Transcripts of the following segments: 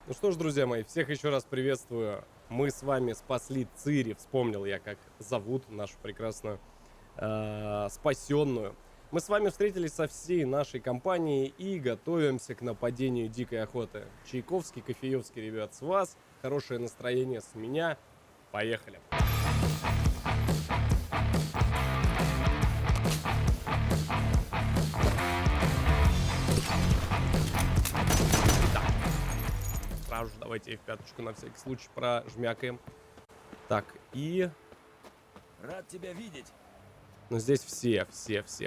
Ну что ж, друзья мои, всех еще раз приветствую. Мы с вами спасли Цири. Вспомнил я, как зовут нашу прекрасную спасенную. Мы с вами встретились со всей нашей компанией и готовимся к нападению дикой охоты. Чайковский, кофеевский, ребят, с вас. Хорошее настроение с меня. Поехали. Сразу же давайте F5 на всякий случай прожмякаем. Так, и... Рад тебя видеть. Ну здесь все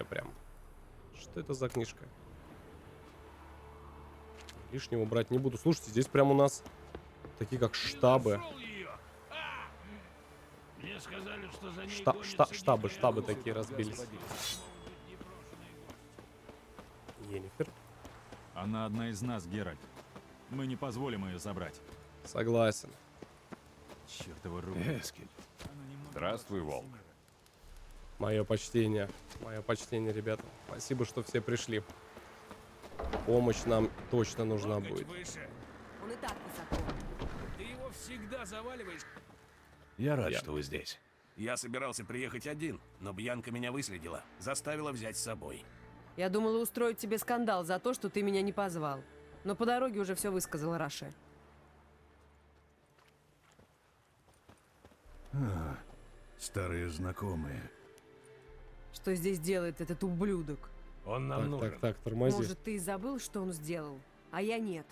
прям. Что это за книжка? Лишнего брать не буду. Слушайте, здесь прям у нас такие как штабы. Мне сказали, что за ней Штабы такие разбились. Йеннифер. Она одна из нас, Геральт. Мы не позволим ее забрать. Согласен. Чёртова рука. Эскель. Здравствуй, Волк. Мое почтение, ребята. Спасибо, что все пришли. Помощь нам точно нужна будет. Выше. Он и так высоко. Ты его всегда заваливаешь. Я рад, Я. что вы здесь. Я собирался приехать один, но Бьянка меня выследила, заставила взять с собой. Я думала устроить тебе скандал за то, что ты меня не позвал. Но по дороге уже все высказала Раше. Старые знакомые. Что здесь делает этот ублюдок? Он нам нужен. Так, тормози. Может, ты и забыл, что он сделал, а я нет.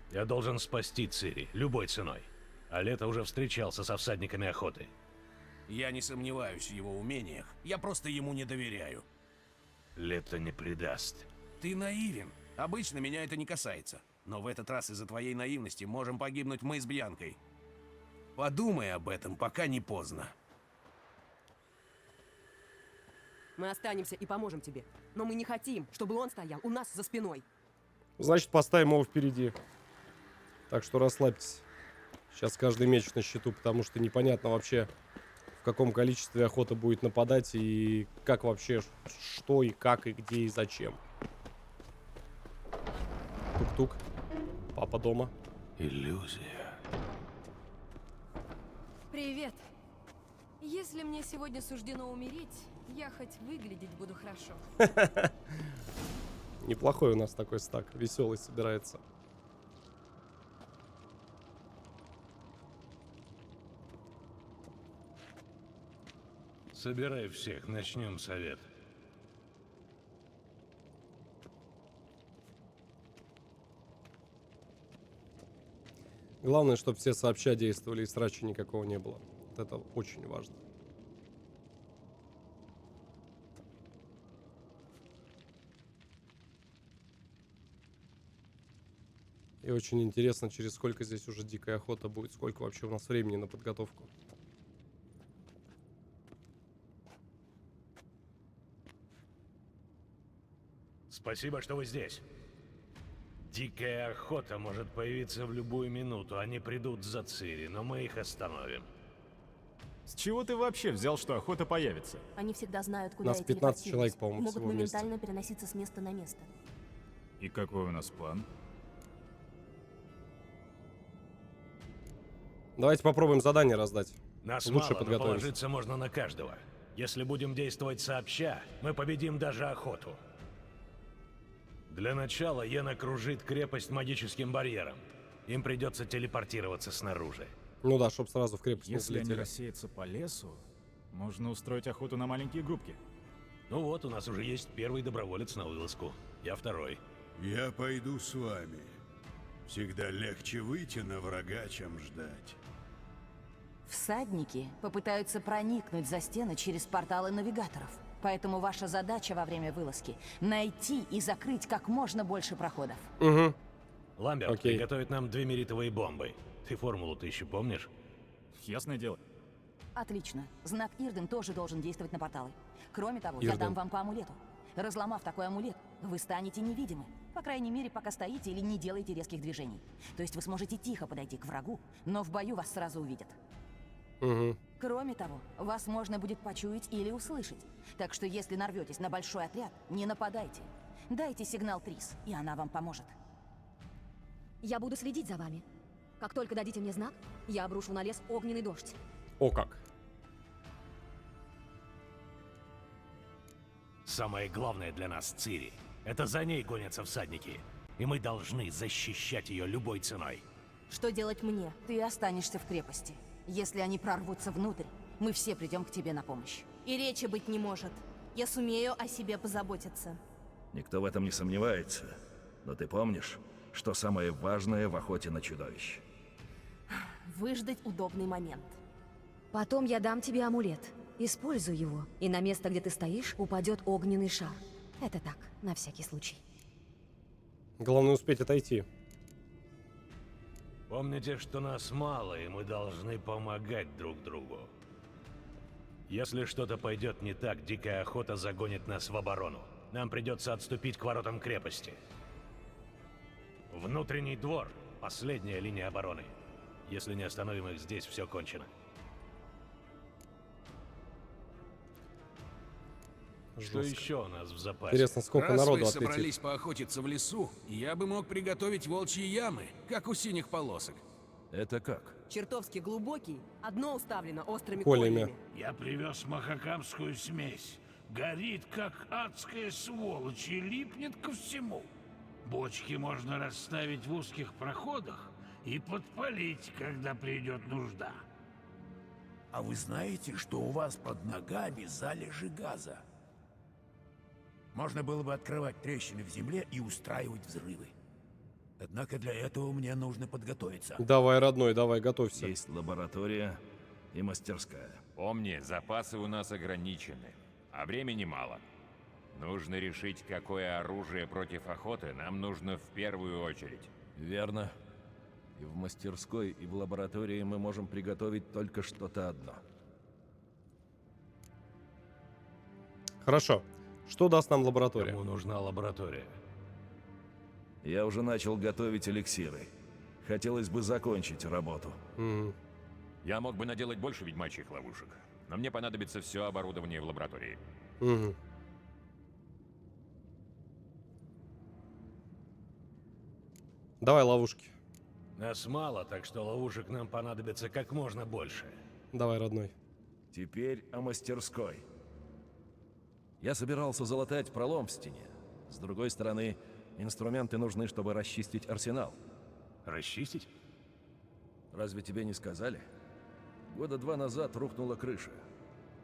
Я должен спасти Цири, любой ценой. А Лето уже встречался со всадниками охоты. Я не сомневаюсь в его умениях, я просто ему не доверяю. Лето не предаст. Ты наивен. Обычно меня это не касается. Но в этот раз из-за твоей наивности можем погибнуть мы с Бьянкой. Подумай об этом, пока не поздно. Мы останемся и поможем тебе. Но мы не хотим, чтобы он стоял у нас за спиной. Значит, поставим его впереди. Так что расслабьтесь. Сейчас каждый меч на счету, потому что непонятно вообще, в каком количестве охота будет нападать и как вообще, что и как, и где, и зачем. Тук-тук. Папа дома. Иллюзия. Привет. Если мне сегодня суждено умереть, я хоть выглядеть буду хорошо. Неплохой у нас такой стак. Веселый собирается. Собирай всех, начнем совет. Главное, чтобы все сообща действовали и срача никакого не было. Вот это очень важно. И очень интересно, через сколько здесь уже дикая охота будет. Сколько вообще у нас времени на подготовку. Спасибо, что вы здесь. Дикая охота может появиться в любую минуту. Они придут за Цири, но мы их остановим. С чего ты вообще взял, что охота появится? Они всегда знают, куда Нас я 15 телепортируюсь, человек, по-моему, и могут всего вместе. моментально переноситься с места на место. И какой у нас план? Давайте попробуем задание раздать. Нас Лучше мало, но подготовимся. положиться можно на каждого. Если будем действовать сообща, мы победим даже охоту. Для начала Йен окружит крепость магическим барьером. Им придется телепортироваться снаружи. Ну да, чтобы сразу в крепость не Если они залетели. рассеются по лесу, можно устроить охоту на маленькие группки. Ну вот, у нас уже есть первый доброволец на вылазку. Я второй. Я пойду с вами. Всегда легче выйти на врага, чем ждать. Всадники попытаются проникнуть за стены через порталы навигаторов. Поэтому ваша задача во время вылазки — найти и закрыть как можно больше проходов. Угу. Ламберт Окей. приготовит нам 2 меритовые бомбы. Ты формулу-то еще помнишь? Ясное дело. Отлично. Знак Ирден тоже должен действовать на порталы. Кроме того, я Ирден. дам вам по амулету. Разломав такой амулет, вы станете невидимы. По крайней мере, пока стоите или не делаете резких движений. То есть вы сможете тихо подойти к врагу, но в бою вас сразу увидят. Угу. Кроме того, вас можно будет почуять или услышать. Так что если нарветесь на большой отряд, не нападайте. Дайте сигнал Трис, и она вам поможет. Я буду следить за вами. Как только дадите мне знак, я обрушу на лес огненный дождь. О как. Самое главное для нас Цири. Это за ней гонятся всадники. И мы должны защищать ее любой ценой. Что делать мне? Ты останешься в крепости. Если они прорвутся внутрь, мы все придем к тебе на помощь. И речи быть не может. Я сумею о себе позаботиться. Никто в этом не сомневается. Но ты помнишь, что самое важное в охоте на чудовищ? Выждать удобный момент. Потом я дам тебе амулет. Используй его, и на место, где ты стоишь, упадет огненный шар. Это так, на всякий случай. Главное успеть отойти. Помните, что нас мало, и мы должны помогать друг другу. Если что-то пойдет не так, дикая охота загонит нас в оборону. Нам придется отступить к воротам крепости. Внутренний двор – последняя линия обороны. Если не остановим их здесь, все кончено. Что Жестко. еще у нас в запасе? Интересно, сколько Раз народу вы отлетит. собрались поохотиться в лесу, я бы мог приготовить волчьи ямы, как у синих полосок. Это как? Чертовски глубокий, одно уставлено острыми Колями. кольями. Я привез махакамскую смесь. Горит, как адская сволочь, и липнет ко всему. Бочки можно расставить в узких проходах и подпалить, когда придет нужда. А вы знаете, что у вас под ногами залежи газа? Можно было бы открывать трещины в земле и устраивать взрывы. Однако для этого мне нужно подготовиться. Давай, родной, давай, готовься. Есть лаборатория и мастерская. Помни, запасы у нас ограничены, а времени мало. Нужно решить, какое оружие против охоты нам нужно в первую очередь. Верно. И в мастерской, и в лаборатории мы можем приготовить только что-то одно. Хорошо. Что даст нам лаборатория? Кому нужна лаборатория? Я уже начал готовить эликсиры. Хотелось бы закончить работу. Мгм. Я мог бы наделать больше ведьмачьих ловушек, но мне понадобится все оборудование в лаборатории. Мгм. Давай ловушки. Нас мало, так что ловушек нам понадобится как можно больше. Давай, родной. Теперь о мастерской. Я собирался залатать пролом в стене. С другой стороны, инструменты нужны, чтобы расчистить арсенал. Расчистить? Разве тебе не сказали? Года 2 назад рухнула крыша.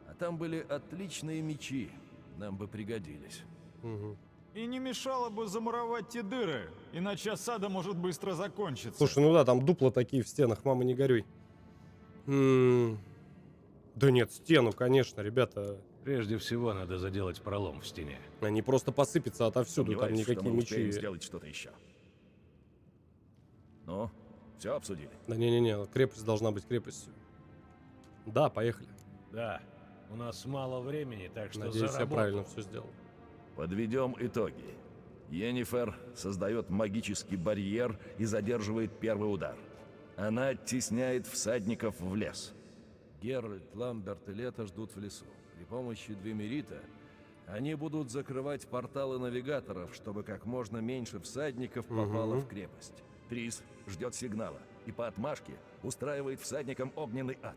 А там были отличные мечи. Нам бы пригодились. Мгм. И не мешало бы замуровать те дыры, иначе осада может быстро закончиться. Слушай, ну да, там дупла такие в стенах, мама, не горюй. Да нет, стену, конечно, ребята. Прежде всего, надо заделать пролом в стене. Они просто посыпятся отовсюду, там Сомневаюсь, что никакие мы успеем мечи. сделать что-то еще. Ну, все обсудили. Да не-не-не, крепость должна быть крепостью. Да, поехали. Да, у нас мало времени, так что Надеюсь, за я работу. правильно все сделал. Подведем итоги. Йеннифер создает магический барьер и задерживает первый удар. Она оттесняет всадников в лес. Геральт, Ламберт и Лето ждут в лесу. При помощи Двемерита они будут закрывать порталы навигаторов, чтобы как можно меньше всадников попало в крепость. Трис ждет сигнала и по отмашке устраивает всадникам огненный ад.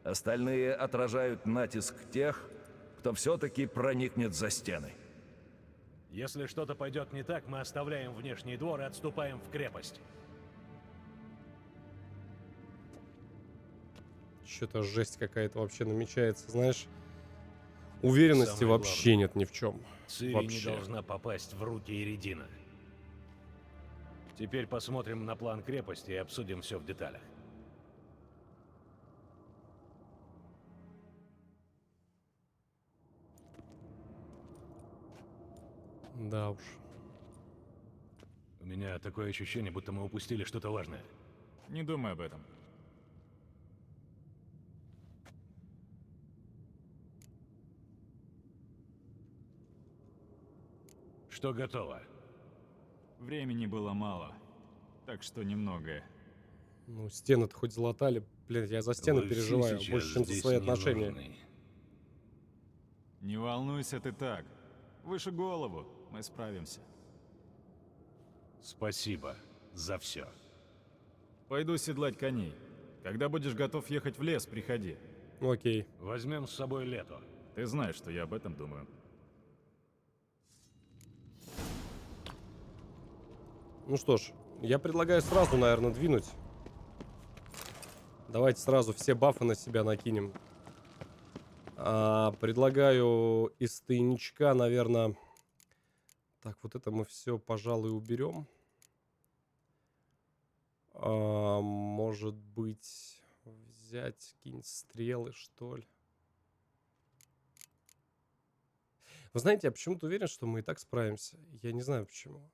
Остальные отражают натиск тех, кто все-таки проникнет за стены. Если что-то пойдет не так, мы оставляем внешний двор и отступаем в крепость. Что-то жесть какая-то вообще намечается, знаешь. Уверенности Самое вообще главное. нет ни в чем. Цири не Вообще. должна попасть в руки Иридина. Теперь посмотрим на план крепости и обсудим все в деталях. Да уж. У меня такое ощущение, будто мы упустили что-то важное. Не думай об этом. Что готово? Времени было мало, так что немногое. Ну, стены-то хоть залатали, Блин, я за стены Вы все переживаю сейчас больше, чем за здесь свои не отношения. нужны. Не волнуйся ты так. Выше голову, мы справимся. Спасибо за все. Пойду седлать коней. Когда будешь готов ехать в лес, приходи. Окей. Возьмем с собой Лето. Ты знаешь, что я об этом думаю. Ну что ж, я предлагаю сразу, наверное, двинуть. Давайте сразу все бафы на себя накинем. Предлагаю из тайничка, наверное... Так, вот это мы все, пожалуй, уберем. Может быть, взять какие-нибудь стрелы, что ли. Вы знаете, я почему-то уверен, что мы и так справимся. Я не знаю почему.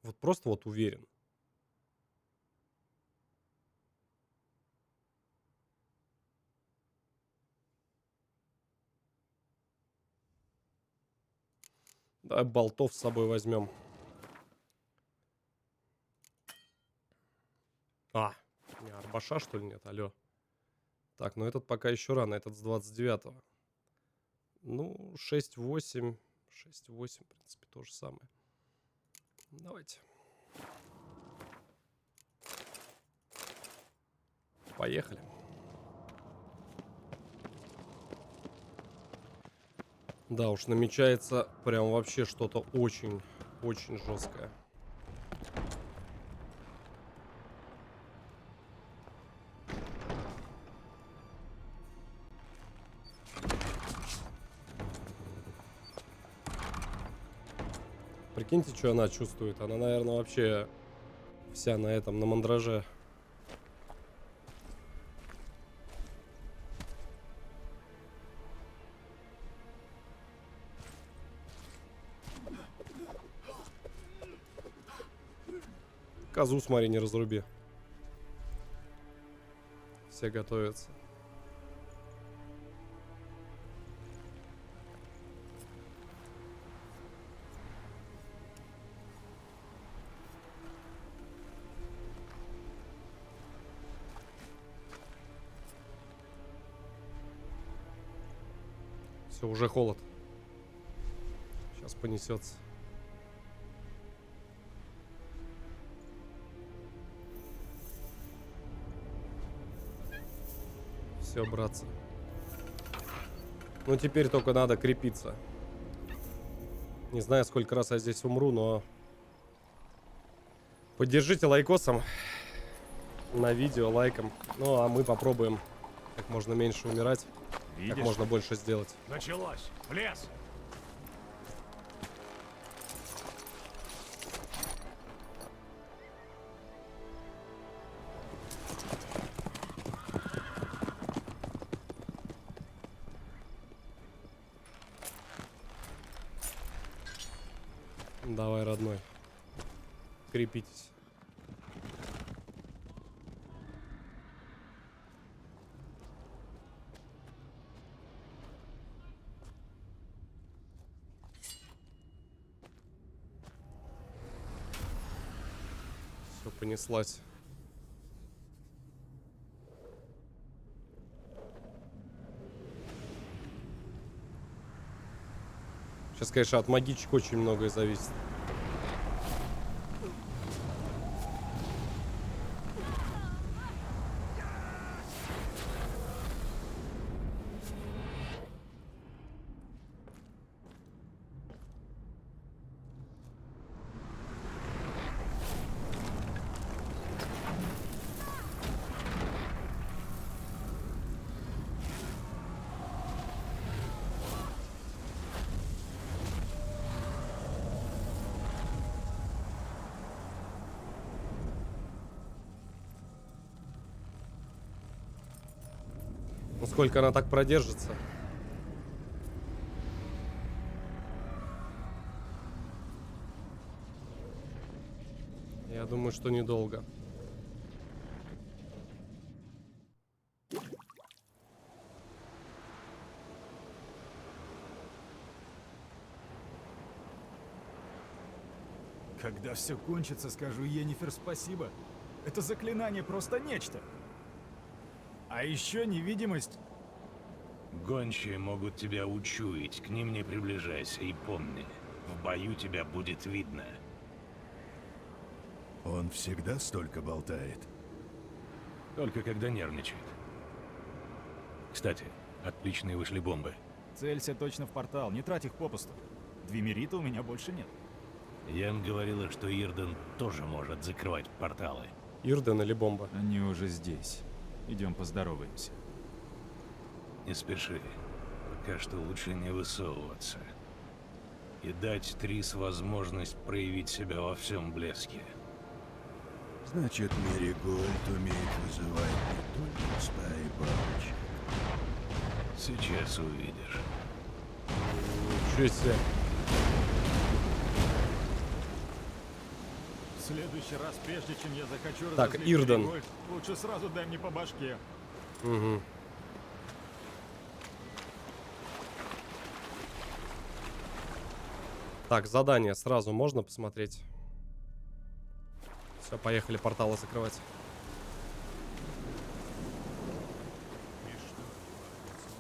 Вот просто вот уверен. Давай болтов с собой возьмем. Не арбаша, что ли, нет? Алло. Так, ну этот пока еще рано. Этот с 29-го. Ну, 6-8. 6-8, в принципе, то же самое. Давайте. Поехали. Да уж, намечается прям вообще что-то очень жесткое. Прикиньте, что она чувствует. Она, наверное, вообще вся на этом, на мандраже. Козу, смотри, не разруби. Все готовятся. Все, уже холод. Сейчас понесется. Все, братцы. Ну, теперь только надо крепиться. Не знаю, сколько раз я здесь умру, но... Поддержите лайкосом на видео, лайком. Ну, а мы попробуем как можно меньше умирать. Видишь? Как можно больше сделать. Началось! В лес! Давай, родной. Крепитесь. Все, понеслась. Сейчас, конечно, от магичек очень многое зависит. Ну, сколько она так продержится? Я думаю, что недолго. Когда все кончится, скажу Йеннифер спасибо. Это заклинание просто нечто. А еще невидимость. Гончие могут тебя учуять, к ним не приближайся и помни, в бою тебя будет видно. Он всегда столько болтает. Только когда нервничает. Кстати, отличные вышли бомбы. Целься точно в портал, не трать их попусту. Двимерита у меня больше нет. Ян говорила, что Ирден тоже может закрывать порталы. Ирден или бомба? Они уже здесь. Идем поздороваемся. Не спеши. Пока что лучше не высовываться. И дать Трис возможность проявить себя во всем блеске. Значит, Меригольд умеет вызывать не только стаи бабочек. Сейчас увидишь. Ничего себе. В следующий раз, прежде чем я захочу Так, разозлить Ирден. Меригольд, лучше сразу дай мне по башке. Угу. Так, задание сразу можно посмотреть? Все, поехали порталы закрывать.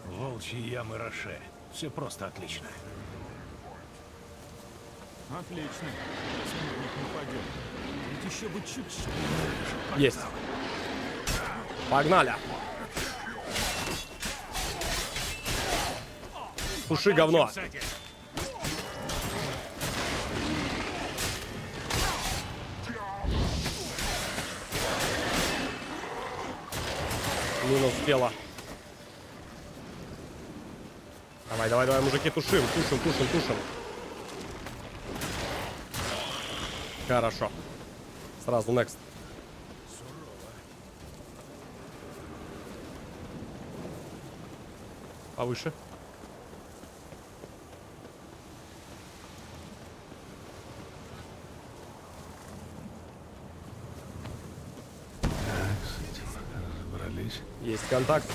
Волчьи ямы Роше. Все просто отлично. Отлично. Если мы в них не пойдем. Ведь еще бы чуть-чуть. Есть. Погнали. Туши говно. Минус тело. Давай, давай, давай, мужики, тушим, тушим, тушим, тушим. Хорошо. Сразу next. Повыше. Разобрались. Есть контакт.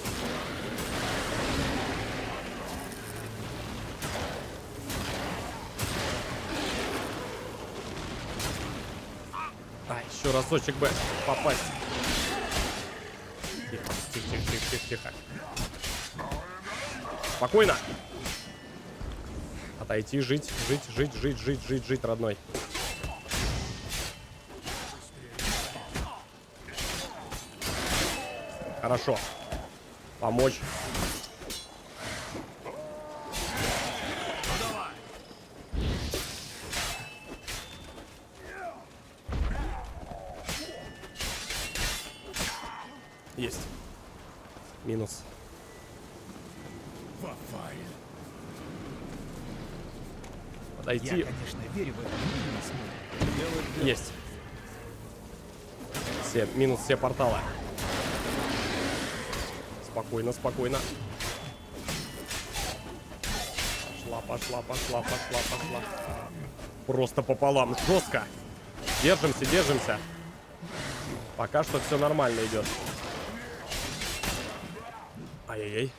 Еще разочек бы попасть. Тихо, тихо, тихо, тихо, тихо. Спокойно. Отойти, жить, жить, жить, жить, жить, жить, жить, родной. Хорошо. Помочь. Есть. Минус. Подойти. Я, конечно, верю в это, но не смогу. Есть. Все, минус все порталы. Спокойно, спокойно. Пошла, пошла, пошла, пошла, пошла. Просто пополам. Жестко. Держимся, держимся. Пока что все нормально идет. Ай-яй-яй.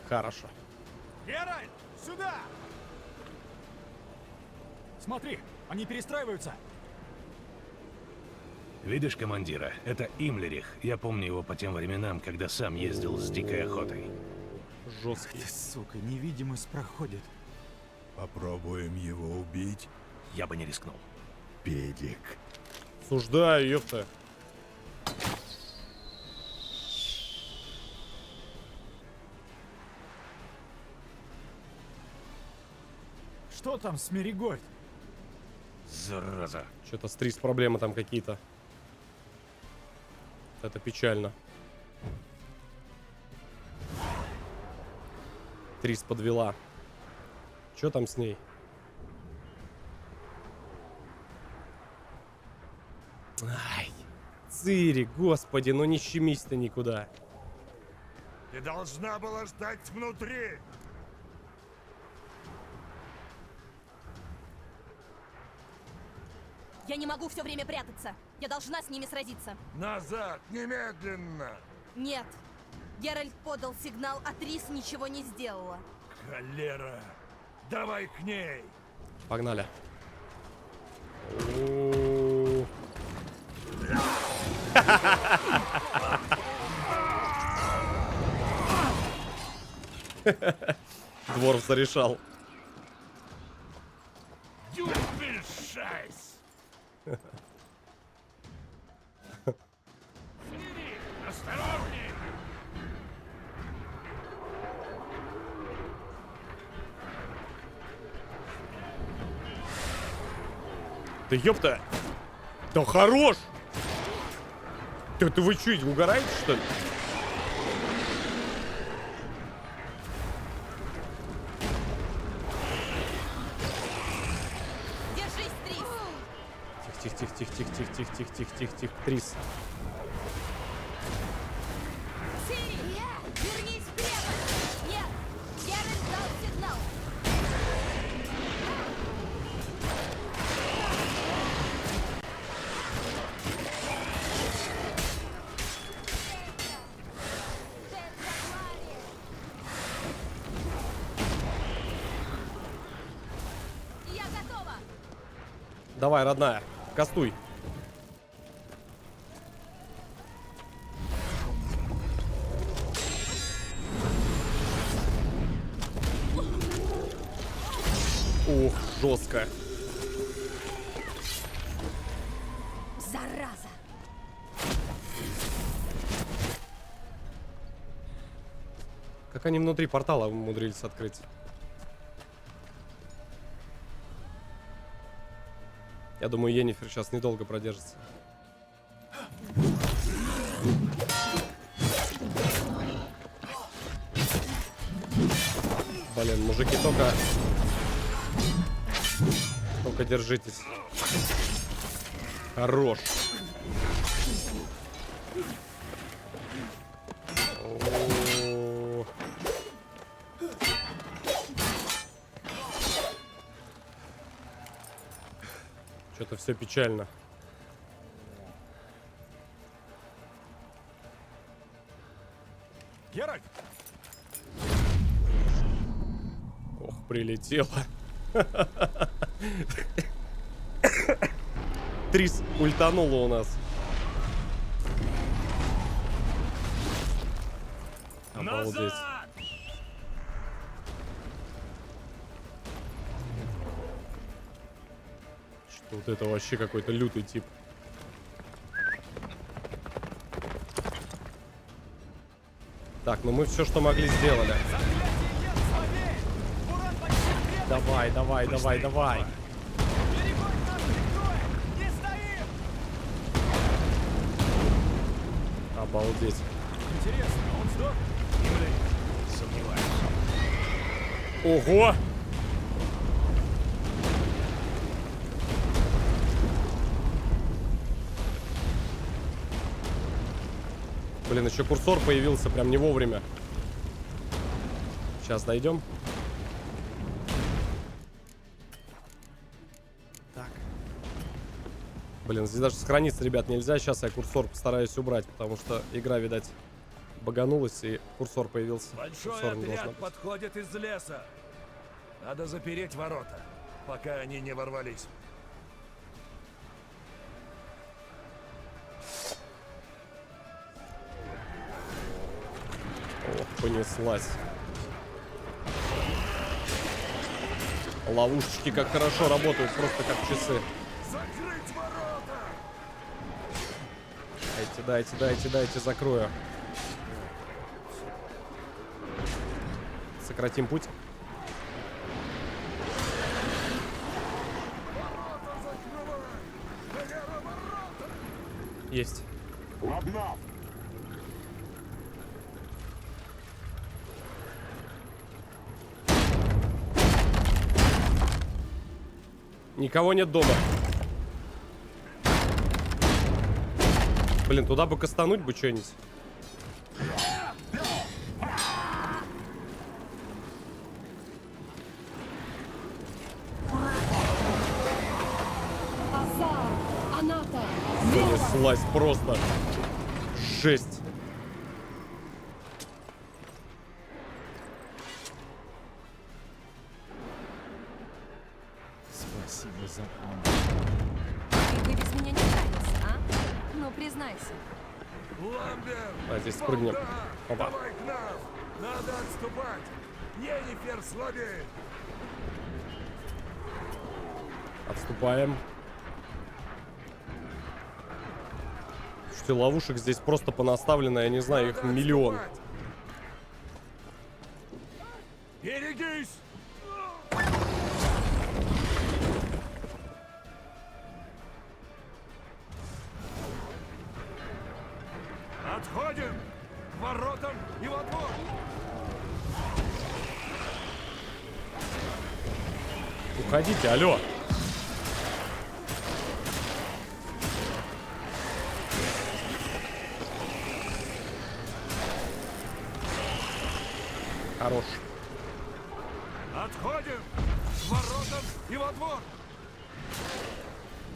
Хорошо. Геральт, сюда! Смотри, они перестраиваются. Видишь командира? Это Имлерих. Я помню его по тем временам, когда сам ездил с дикой охотой. Жесткий. Ты, сука, невидимость проходит. Попробуем его убить. Я бы не рискнул. Педик. Суждаю, ёпта. Что там с Меригольд? Зараза. Что-то с Трис проблемы там какие-то. Это печально. Трис подвела. Что там с ней? Ай, Цири, господи, ну не щемись ты никуда. Ты должна была ждать внутри. Я не могу все время прятаться. Я должна с ними сразиться. Назад, немедленно. Нет. Геральт подал сигнал, а Трис ничего не сделала. Холера. Давай к ней. Погнали. Дворф зарешал. Дюбельшайс! Осторожнее! Да ёпта! Да хорош! Да вы чё, угораете, что ли? Держись, Трис! Тихо-тихо-тихо-тихо-тихо-тихо-тихо-тихо-тихо-тихо, Трис. Цири! Вернись в крепость! Нет! Геральт дал сигнал! Я готова! Давай, родная, кастуй. Ух, жестко. Зараза! Как они внутри портала умудрились открыть? Я думаю, Йеннифер сейчас недолго продержится. Блин, мужики, только держитесь. Хорош. О. Что-то все печально. Геральт! Ох, прилетело. Трис ультанула у нас. Обалдеть. Что вот это вообще какой-то лютый тип. Так, ну мы все, что могли, сделали. Давай, давай, давай, давай. Обалдеть. Интересно, он сдох? Сомневаюсь. Ого! Блин, еще курсор появился прям не вовремя. Сейчас дойдем. Так. Блин, здесь даже сохраниться, ребят, нельзя. Сейчас я курсор постараюсь убрать, потому что игра, видать, баганулась, и курсор появился. Большой Курсор не должно отряд быть. подходит из леса. Надо запереть ворота, пока они не ворвались. Ох, понеслась. Ловушечки как хорошо работают, просто как часы. Закрыть ворота! Дайте, дайте, дайте, дайте, закрою. Сократим путь. Есть. Никого нет дома. Блин, туда бы кастануть бы что-нибудь. Понеслась просто. Жесть. Спасибо за помощь. Ты без меня не справился, а? Ну, признайся. А, здесь спрыгнем. Опа. Давай к нам! Надо отступать! Йеннифер слабеет! Отступаем. Слушайте, ловушек здесь просто понаставлено, я не знаю, их миллион. Берегись! Отходим! К воротам и во двор! Уходите, алло. Хорош. Отходим! К воротам и во двор!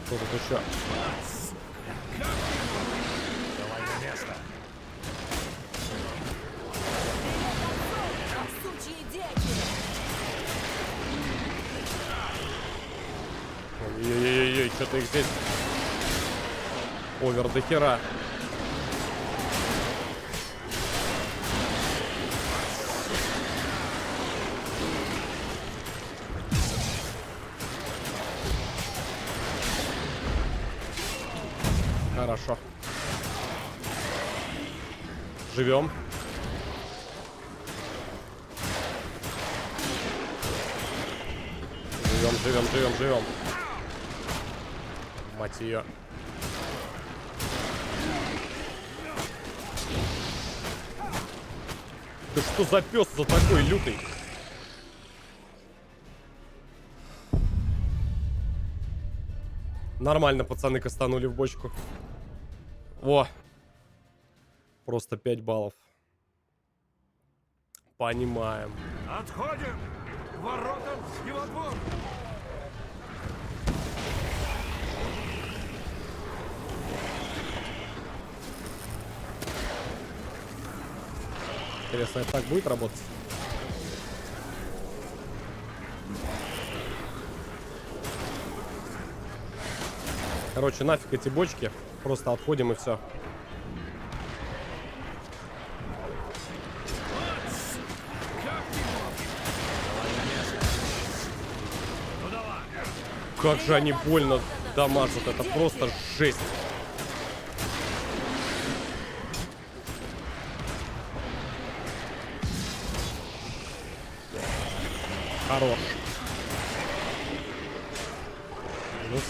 Что тут еще? Давай на место! Сучьи дети! Ой-ой-ой, что-то их здесь овер до хера. Хорошо. Живем. Живем. Мать ее. Ты что за пес за такой лютый? Нормально, пацаны кастанули в бочку. Во. Просто 5 баллов. Понимаем. Отходим! К воротам и во двор! Интересно, это так будет работать? Короче, нафиг эти бочки. Просто отходим и все. Как же они больно дамажат. Это просто жесть. Хорош. Минус.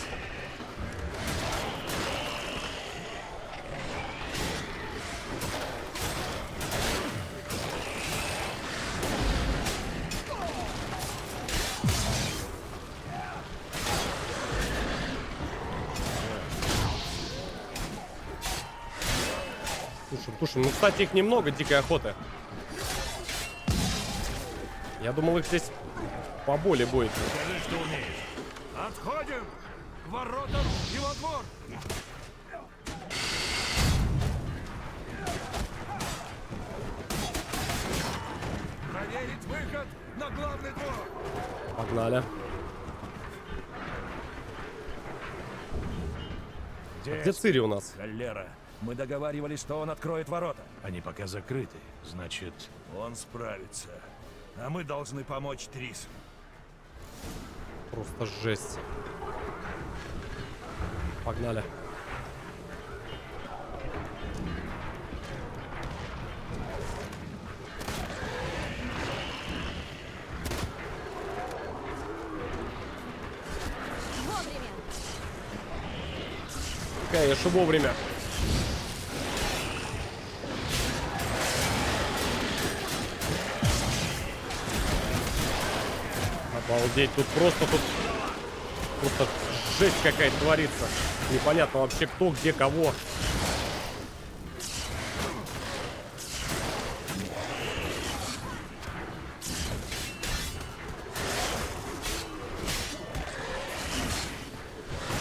Тушим. Ну, кстати, их немного, дикой охоты. Я думал, их здесь поболее будет. Скажи, что умеешь. Отходим! К воротам и во двор! Проверить выход на главный двор! Погнали. Где Цири у нас? Холера. Мы договаривались, что он откроет ворота. Они пока закрыты, значит... Он справится. А мы должны помочь Трис. Просто жесть. Погнали. Вовремя! Конечно, вовремя. Обалдеть, тут просто жесть какая-то творится. Непонятно вообще кто, где, кого.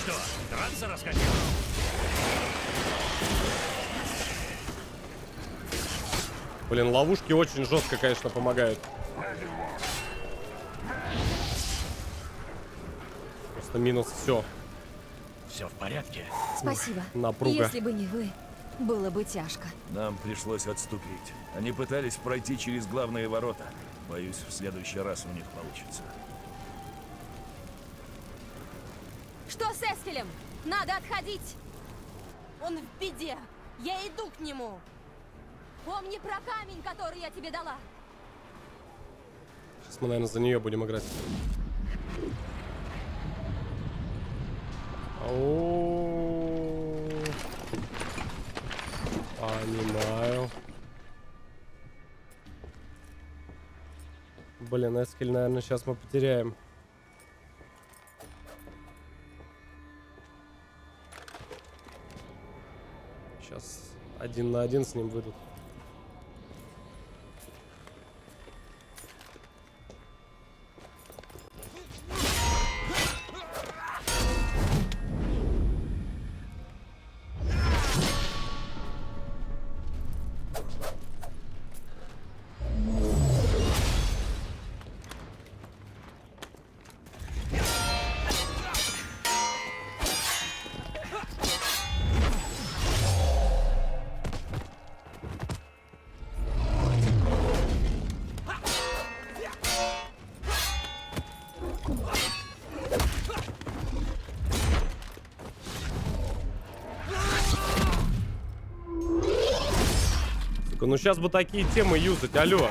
Что, драться расхотел? Блин, ловушки очень жестко, конечно, помогают. Просто минус все. Все в порядке? Спасибо. Напруга. Если бы не вы, было бы тяжко. Нам пришлось отступить. Они пытались пройти через главные ворота. Боюсь, в следующий раз у них получится. Что с Эскелем? Надо отходить! Он в беде! Я иду к нему! Помни про камень, который я тебе дала! Сейчас мы, наверное, за нее будем играть. Понимаю. Блин, Эскель, наверное, сейчас мы потеряем. Сейчас 1 на 1 с ним выйдут. Ну сейчас бы такие темы юзать, алло.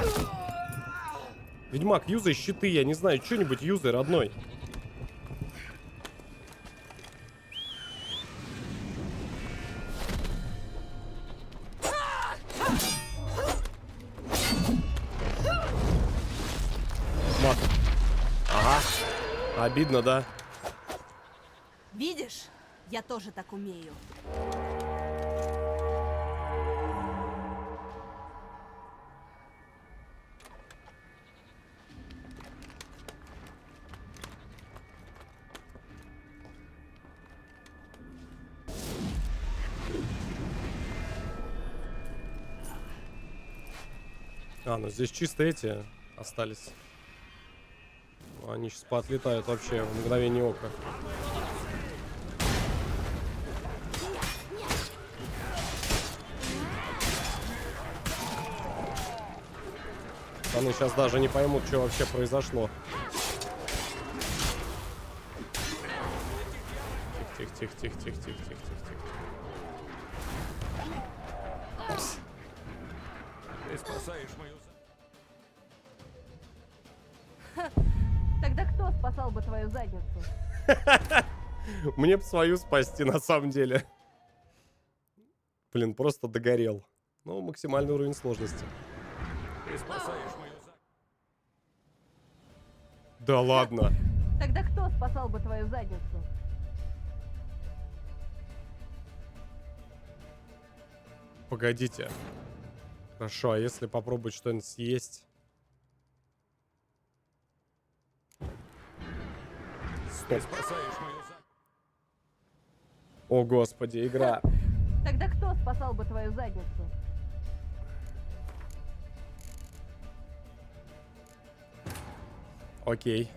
Ведьмак, юзай щиты, я не знаю, что-нибудь юзай, родной. Мат. Ага. Обидно, да? Видишь? Я тоже так умею. А, ну здесь чисто эти остались. Они сейчас поотлетают вообще в мгновение ока. Они сейчас даже не поймут, что вообще произошло. Тихо-тихо-тихо-тихо-тихо-тихо-тихо-тихо. Ты спасаешь мою... Тогда кто спасал бы твою задницу? Мне бы свою спасти, на самом деле. Блин, просто догорел. Ну, максимальный уровень сложности. Ты спасаешь мою... Да ладно. Тогда кто спасал бы твою задницу? Погодите. Хорошо, а если попробовать что-нибудь съесть? Стоп. О, господи, игра. Тогда кто спасал бы твою задницу? Окей.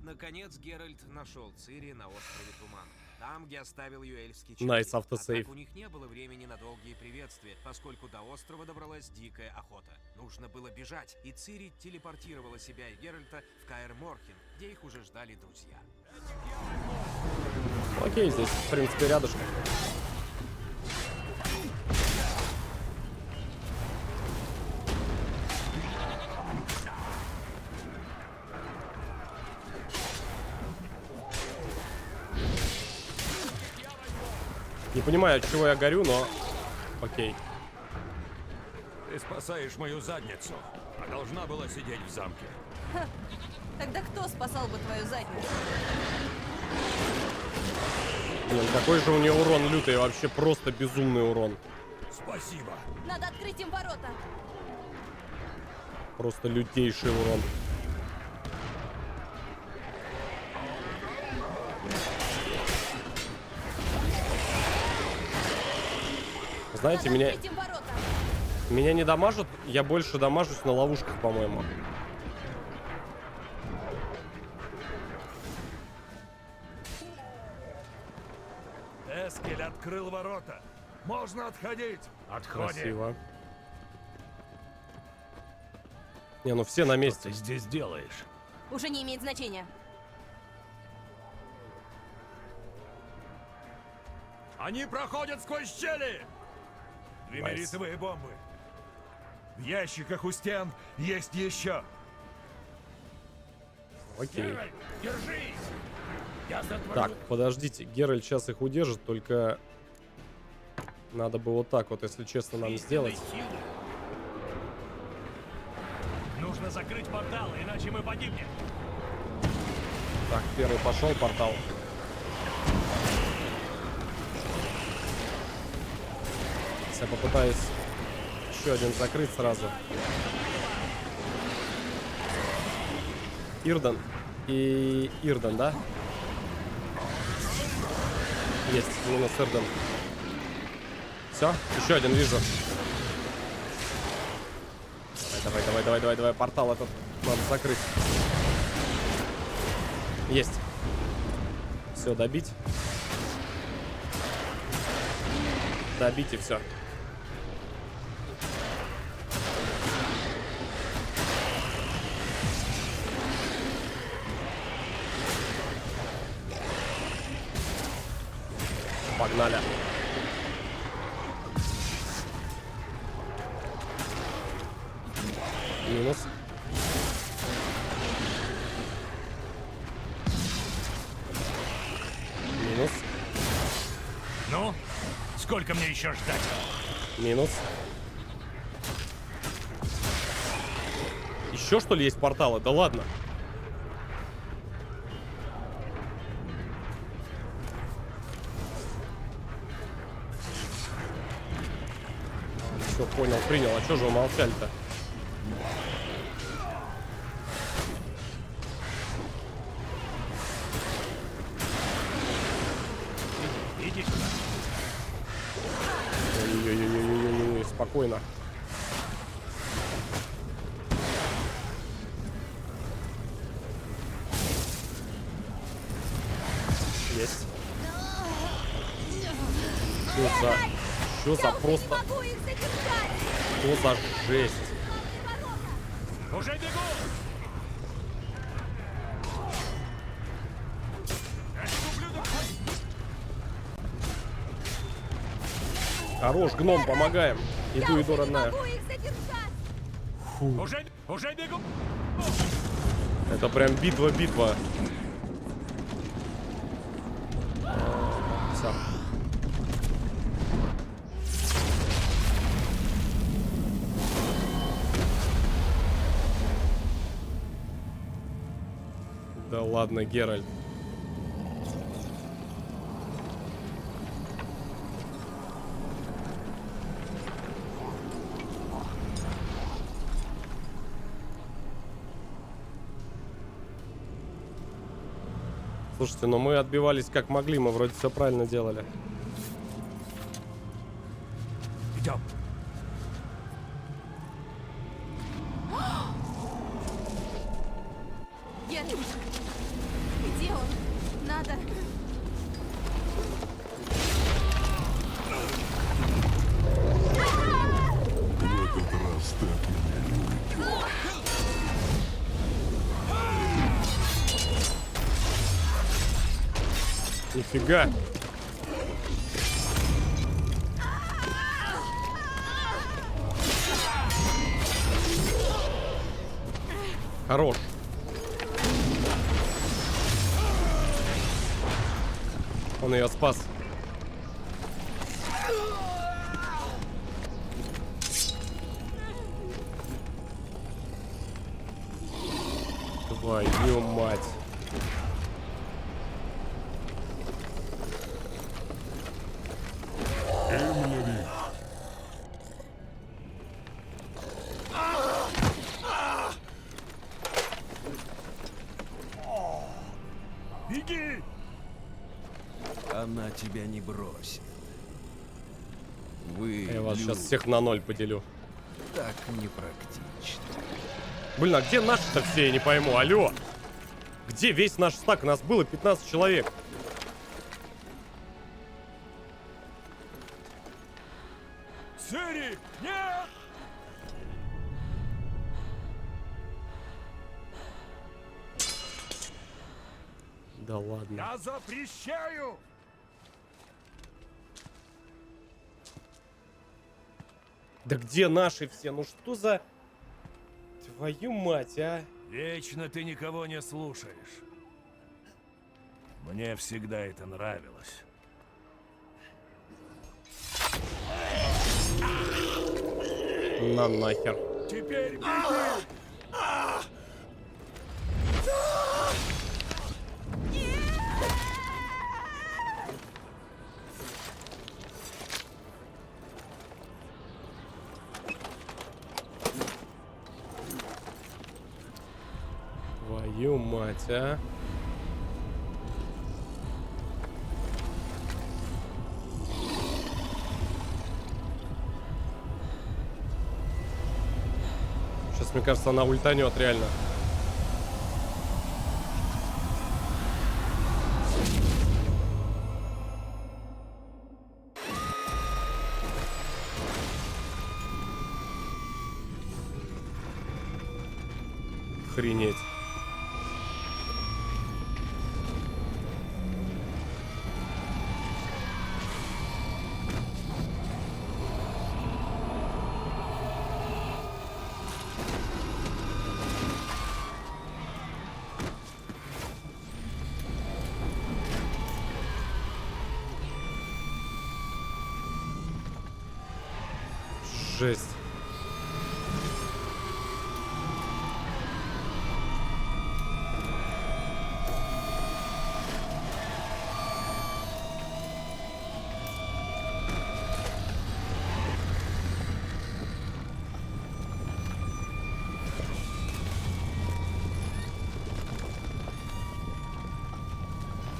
Наконец Геральт нашел Цири на острове Туман. Там, где оставил ее эльфский Nice автосейв. Однако у них не было времени на долгие приветствия, поскольку до острова добралась дикая охота. Нужно было бежать, и Цири телепортировала себя и Геральта в Каэр Морхен, где их уже ждали друзья. Окей, здесь, в принципе, рядышком. Не понимаю, от чего я горю, но... Окей. Ты спасаешь мою задницу, а должна была сидеть в замке. Ха. Тогда кто спасал бы твою задницу? Блин, какой же у нее урон лютый, вообще просто безумный урон. Спасибо. Надо открыть им ворота. Просто лютейший урон. Знаете, меня не дамажат, я больше дамажусь на ловушках, по-моему. Эскель открыл ворота. Можно отходить. Отходим. Красиво. Не, ну все на месте. Что ты здесь делаешь? Уже не имеет значения. Они проходят сквозь щели! Двумеритовые бомбы. В ящиках у стен есть еще. Окей. Держись! Я затворю. Так, подождите. Геральт сейчас их удержит, только... Надо бы вот так вот, если честно, нам сделать. Нужно закрыть портал, иначе мы погибнем. Так, первый пошел портал. Я попытаюсь еще один закрыть сразу. Ирдан и Ирдан, да? Есть, минус Ирдан. Все, еще один вижу. Давай, портал этот надо закрыть. Есть. Все, добить. Добить и все. Погнали. Минус. Минус. Ну, сколько мне еще ждать? Минус. Еще что ли есть порталы? Да ладно. Все, понял, принял. А что же вы молчали-то? Иди сюда. Ой-ой-ой-ой-ой-ой, спокойно. Есть. Что за просто... Что за жесть? Уже бегу! Хорош, гном, помогаем. Иду, родная. Фу. Уже бегу! Это прям битва. Все. Да ладно, Геральт. Слушайте, но мы отбивались как могли, мы вроде все правильно делали. Идем. Геральт, где он? Надо... В этот раз ты от меня не уйдешь. Нифига. Хорош. Он ее спас. Твою мать. Эмлери. Беги! Она тебя не бросит. Вы, Я вас люди, сейчас всех на 0 поделю. так непрактично. Блин, а где наши-то все, я не пойму, алло? Где весь наш стак? У нас было 15 человек. Цири! Да ладно. Я запрещаю! Да где наши все? Ну что за... Твою мать, а? Вечно ты никого не слушаешь. Мне всегда это нравилось. На нахер. Теперь беги! Твою мать, а? Сейчас, мне кажется, она ультанет реально. Охренеть. Жесть.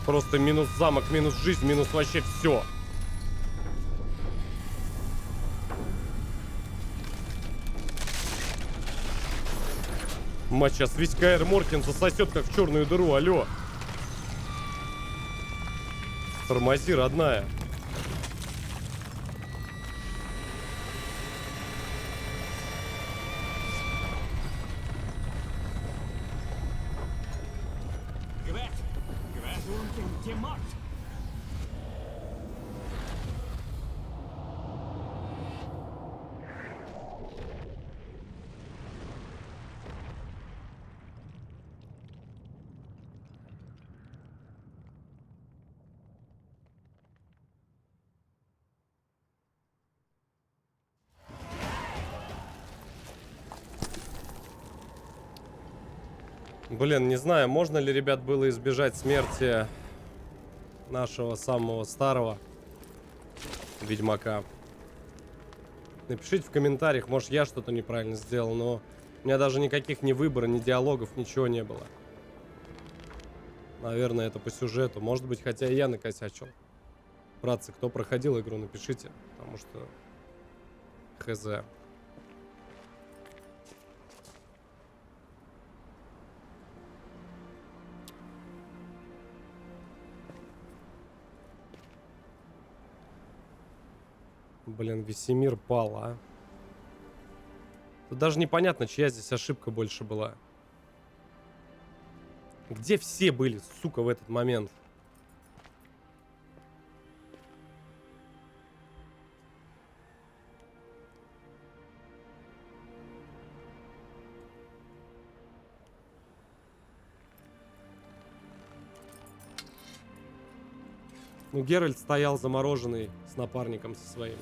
Просто минус замок, минус жизнь, минус вообще все. Мать, сейчас весь Каэр Морхен засосет, как в черную дыру, алло. Тормози, родная. Блин, не знаю, можно ли, ребят, было избежать смерти нашего самого старого ведьмака. Напишите в комментариях, может, я что-то неправильно сделал, но у меня даже никаких ни выбора, ни диалогов, ничего не было. Наверное, это по сюжету. Может быть, хотя и я накосячил. Братцы, кто проходил игру, напишите, потому что хз. Блин, Весемир пал, а. Тут даже непонятно, чья здесь ошибка больше была. Где все были, сука, в этот момент? Ну, Геральт стоял замороженный с напарником со своим.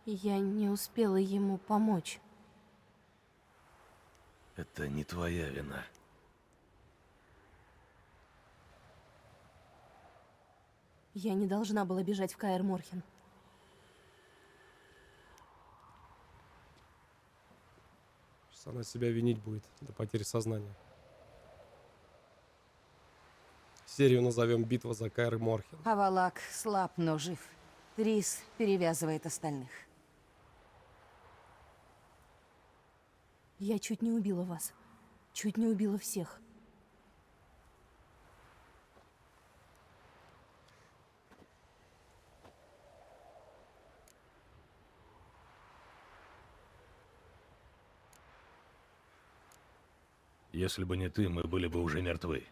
Я не успела ему помочь. Это не твоя вина. Я не должна была бежать в Каэр Морхен. Сейчас она себя винить будет до потери сознания. Серию назовем «Битва за Каэр Морхен». Авалак слаб, но жив. Трис перевязывает остальных. Я чуть не убила вас. Чуть не убила всех. Если бы не ты, мы были бы уже мертвы.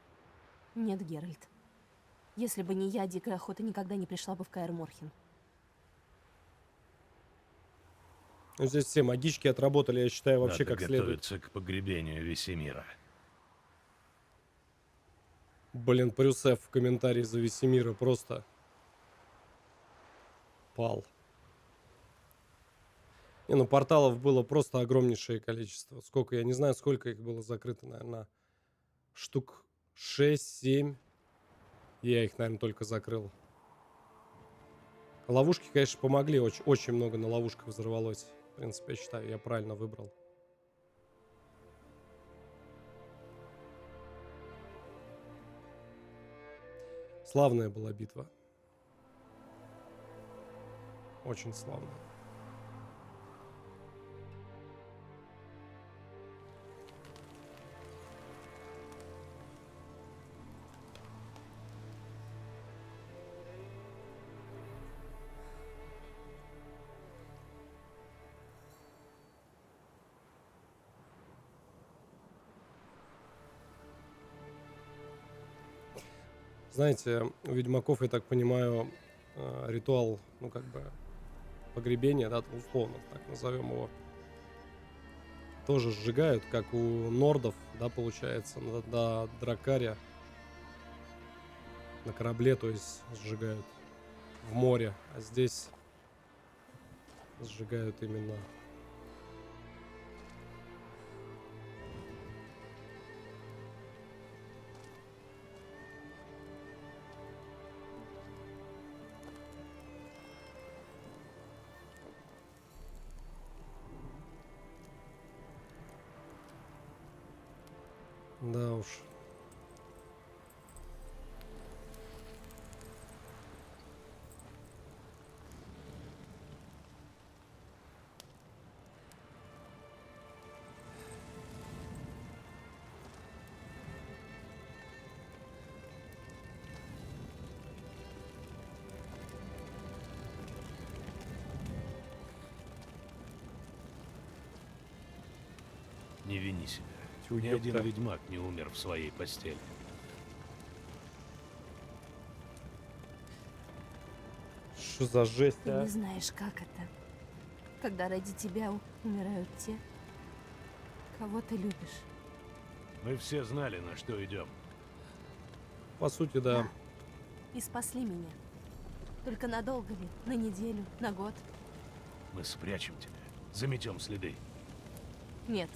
Нет, Геральт. Если бы не я, Дикая Охота никогда не пришла бы в Каэр Морхен. Ну, здесь все магички отработали, я считаю, вообще Надо как следует. готовиться к погребению Весемира. Блин, Прюсеф в комментарии за Весемира просто пал. Не, ну порталов было просто огромнейшее количество. Сколько, я не знаю, сколько их было закрыто, наверное, штук 6-7. Я их, наверное, только закрыл. Ловушки, конечно, помогли. Очень много на ловушках взорвалось. В принципе, я считаю, я правильно выбрал. Славная была битва. Очень славная. Знаете, у ведьмаков, я так понимаю, ритуал, ну, как бы, погребения, да, условно, так назовем его, тоже сжигают, как у нордов, да, получается, на Дракаре, на корабле, то есть, сжигают в море, а здесь сжигают именно... Да уж. Не вини себя. Тьфу, Ни один ёпта. ведьмак не умер в своей постели. Что за жесть, Ты а? не знаешь, как это. Когда ради тебя умирают те, кого ты любишь. Мы все знали, на что идем. По сути, да. И спасли меня. Только надолго ли? На неделю? На год? Мы спрячем тебя. Заметем следы. Нет.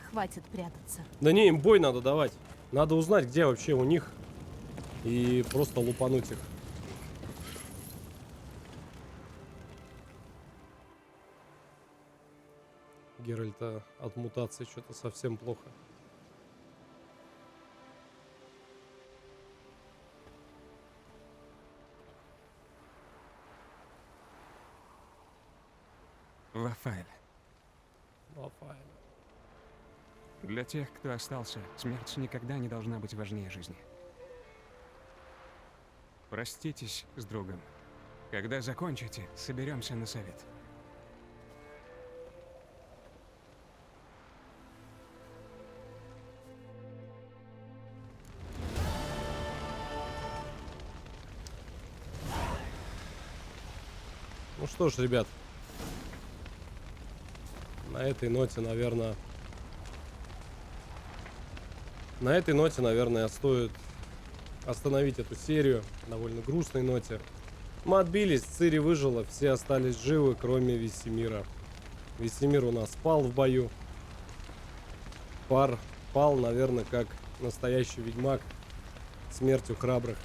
Хватит прятаться. Да не, им бой надо давать. Надо узнать, где вообще у них. И просто лупануть их. Геральта от мутации что-то совсем плохо. Лафаэль. Лафаэль. Для тех, кто остался, смерть никогда не должна быть важнее жизни. Проститесь с другом. Когда закончите, соберемся на совет. Ну что ж, ребят. На этой ноте, наверное... На этой ноте, наверное, стоит остановить эту серию. Довольно грустной ноте. Мы отбились, Цири выжила, все остались живы, кроме Весемира. Весемир у нас пал в бою. Пал, наверное, как настоящий ведьмак. Смертью храбрых.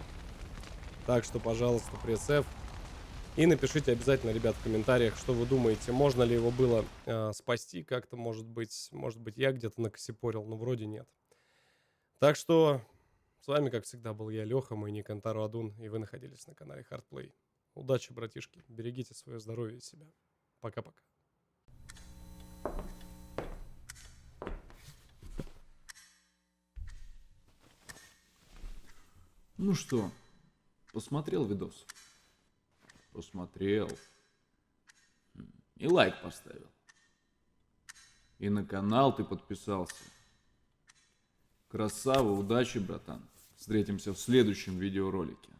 Так что, пожалуйста, пресс-F. И напишите обязательно, ребят, в комментариях, что вы думаете, можно ли его было спасти как-то, может быть, я где-то накосипорил, но вроде нет. Так что с вами, как всегда, был я, Леха, мой ник Антару Адун, и вы находились на канале Hardplay. Удачи, братишки, берегите свое здоровье и себя. Пока-пока. Ну что, посмотрел видос? Посмотрел. И лайк поставил. И на канал ты подписался. Красава, удачи, братан. Встретимся в следующем видеоролике.